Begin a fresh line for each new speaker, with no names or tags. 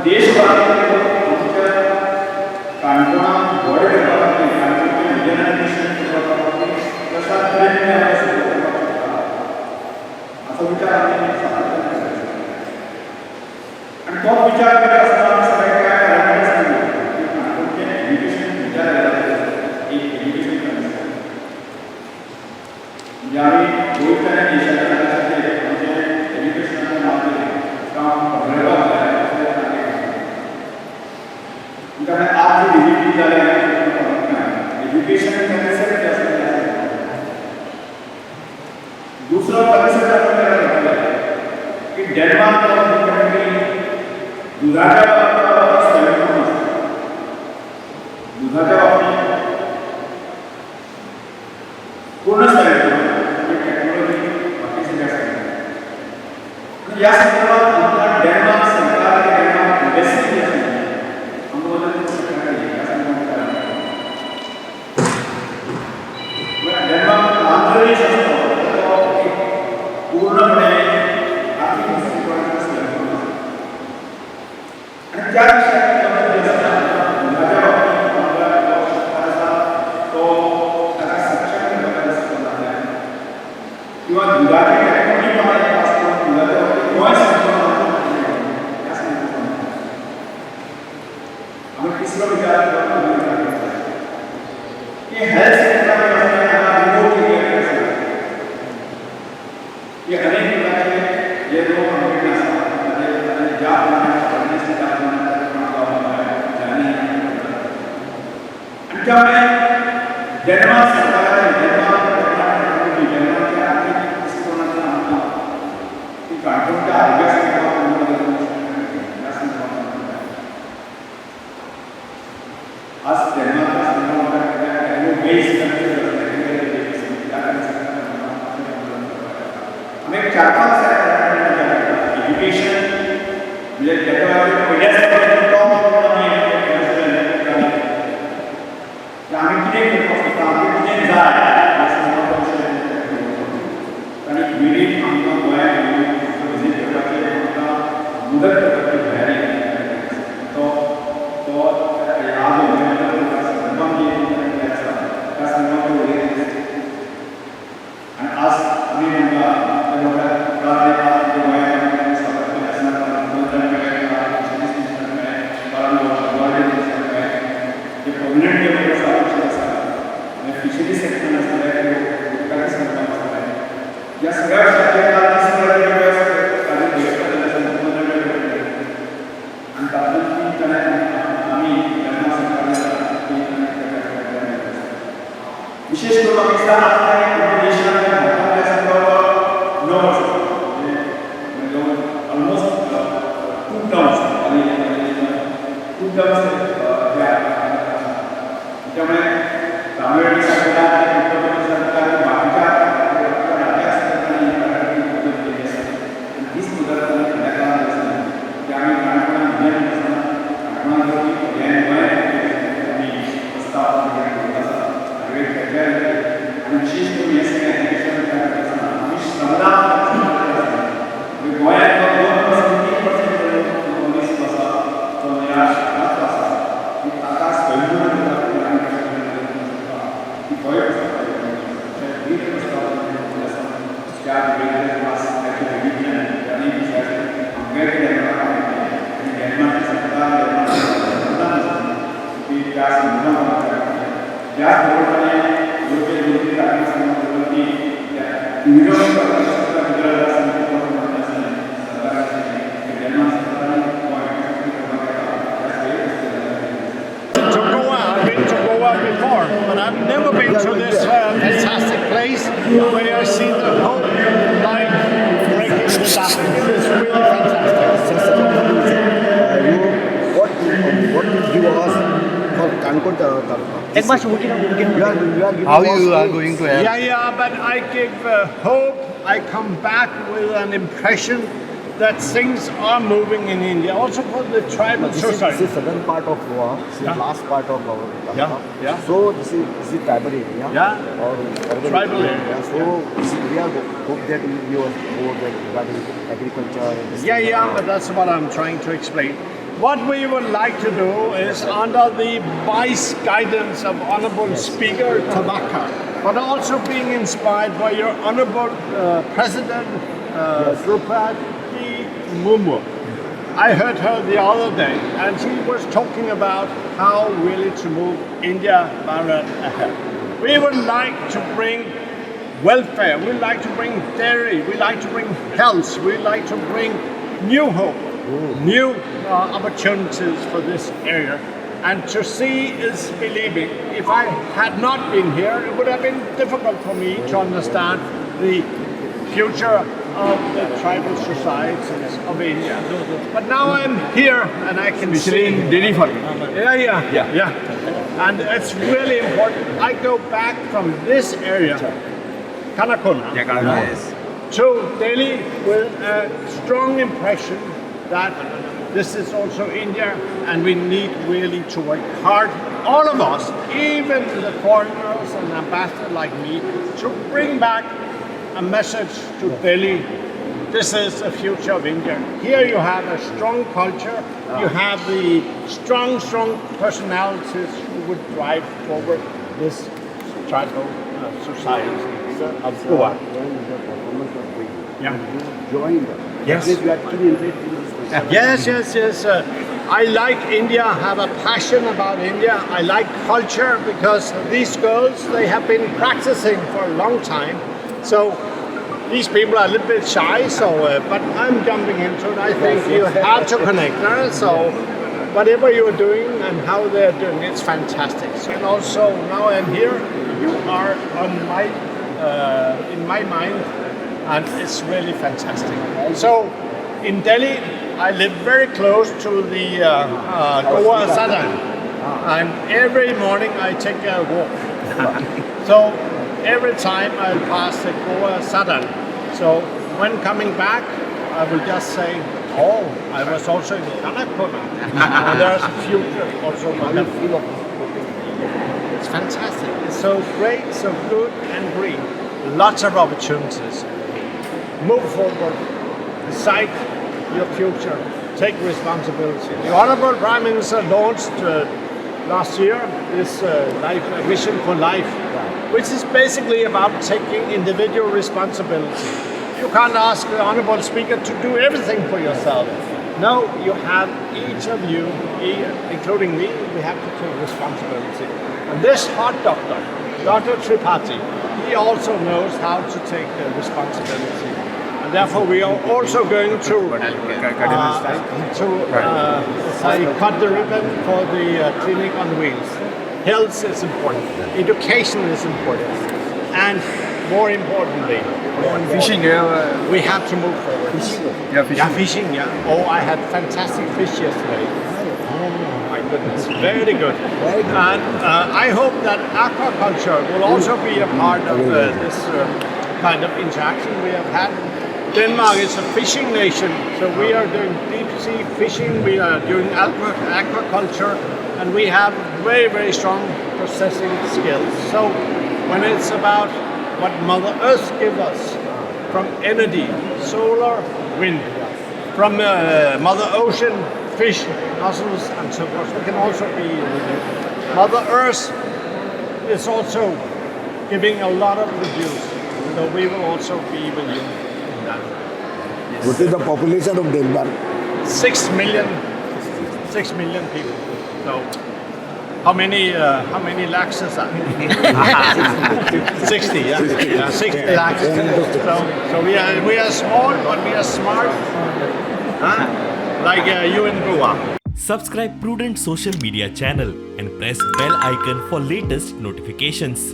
देशभरातील आमच्या काणकोणा गोड करपाखातीर काणकोणचे विजनाधिशन करपाखातीर कशा तरेन आमी सुरू करपाक शकता असो विचार आमी सादर करता आनी तो विचार करता आसतना आमी सगळे काय कारणांनी सांगले की काणकोणचे एज्युकेशन विचार एक एज्युकेशन कमिशन म्हणजे आमी गोंयच्या देशाच्या खातीर आमचे एज्युकेशनाच्या माध्यमांतल्यान काम करपाक जाय कारण आज जो विजिट झाले एज्युकेशन कन्सेप्ट जास्त दूसरा कन्सेप्ट आपण करायला की डेन्मार्क कंट्री दुधाच्या बाबतीत पूर्ण टेक्नॉलॉजी बाकी सगळ्या असतात या संदर्भात आपला डेन्मार्क सरकार डेन्मार्क इंडस्ट्री पूर्णपणे आर्थिक दृष्टिकोनातून असल्यामुळे आणि त्या किंवा दुधाची टेक्नॉलॉजी प्रमाणे दुधाच्या आम्ही तिसरा विचार की हेल्थ सेक्टरमध्ये ये अनेक प्रकारचे जे लोक आमच्याकडे असतात आणि ज्या प्रमाणे पडण्याचे त्या प्रमाणे जाणे आणि त्यामुळे डेन्मार्क सरकारने डेन्मार्कच्या आर्थिक दृष्टिकोनातून आम्हाला की काणकोणच्या आरोग्यासाठी आज डेन्मार्क हमें 4-5 एजुकेशन म्हणजे त्याच्यावर पहिल्याच टॉप आम्ही किती करतो आम्ही किती जाय आणि विडीत आमकां गोंयांत विजीट करपाची आमकां मदत करपाची तयारी तो तो ह्या संदर्भात जी आसा त्या संदर्भात आणि आज आम्ही आमकां फिशरी सेक्टर या सगळ्या विशेष करून ऑलमोस्ट 2 टर्म्स त्यामुळे तामिळनाडू सरकार उत्तर प्रदेश सरकार बाकीच्या राज्या सरकारने मदत केली असते हीच मदत आम्ही खेड्याकाळात असताना की आम्ही काणकोणा विज्ञान असताना काणकोणावरती पर्याय आम्ही प्रस्ताव करत असतात आणि विशेष करून या सगळ्या एज्युकेशन करत असताना आम्ही श्रमदान गोंयांत 2% मनीस आसा तो निराश आसा की ताका स्वयंपूर्ण त्या वेगवेगळ्या क्लास त्याचे विज्ञान आणि वेगवेगळ्या सरकार की त्या संदर्भात त्याचबरोबर योग्य योग्य राज्यांवरती
before, but I've never been to this fantastic place where I see the whole line breaking the dam. It's really fantastic.
What did you ask for Canacona?
How you are going to help?
Yeah, but I give hope. I come back with an impression that things are moving in India, also for the tribal society.
This is southern part of Goa, this is last part of our Canada.
Yeah.
So this is tribal area.
Yeah.
Or urban
Tribal area.
So we are hope that you are regarding agriculture.
Yeah, but that's what I'm trying to explain. what we would like to do is, under the wise guidance of Honorable Speaker Tabaka, but also being inspired by your Honorable President Draupadi Murmu. I heard her the other day, and she was talking about how really to move India Bharat ahead. We would like to bring welfare, we like to bring dairy, we like to bring health, we like to bring new hope, new opportunities for this area. And to see is believing. If I had not been here, it would have been difficult for me to understand the future of the tribal societies of India. But now I'm here and I can see. Yeah. And it's really important. I go back from this area, Canacona, to Delhi with a strong impression that this is also India, and we need really to work hard, all of us, even the foreigners and ambassadors like me, to bring back a message to Delhi. This is the future of India. Here you have a strong culture, you have the strong personalities who would drive forward this tribal society of Goa. Yes. Yes. I like India, have a passion about India. I like culture because these girls, they have been practicing for a long time. So these people are a little bit shy, but I'm jumping into it. I think you have to connect. So whatever you're doing and how they're doing, it's fantastic. And also now I'm here, you are on in my mind, and it's really fantastic. So in Delhi, I live very close to the Goa Sadan, and every morning I take a walk. So every time I pass the Goa Sadan, so when coming back, I will just say, oh, I was also in Canacona, and there's a future also for them. It's fantastic. It's so great, so good and green. Lots of opportunities. Move forward. Decide your future. Take responsibility. The Honorable Prime Minister launched last year this Vision for Life, which is basically about taking individual responsibility. You can't ask the Honorable Speaker to do everything for yourself. No, you have, each of you, including me, we have to take responsibility. And this hot doctor, Dr. Tripathi, he also knows how to take responsibility. And therefore we are also going to cut the ribbon for the clinic on wheels. Health is important, education is important, and more importantly,
Fishing,
we have to move forward. Fishing. Oh, I had fantastic fish yesterday. Oh my goodness, very good. And I hope that aquaculture will also be a part of this kind of interaction we have had. Denmark is a fishing nation, so we are doing deep sea fishing, we are doing aquaculture, and we have very, very strong processing skills. So when it's about what Mother Earth gives us from energy, solar, wind, from Mother Ocean, fish, mussels, and so forth, we can also be Mother Earth is also giving a lot of produce, so we will also be with you.
What is the population of Denmark?
6 million people. So how many lakhs is that? 60, yeah, 60 lakhs. So we are small, but we are smart, like you in Goa.
Subscribe Prudent social media channel and press bell icon for latest notifications.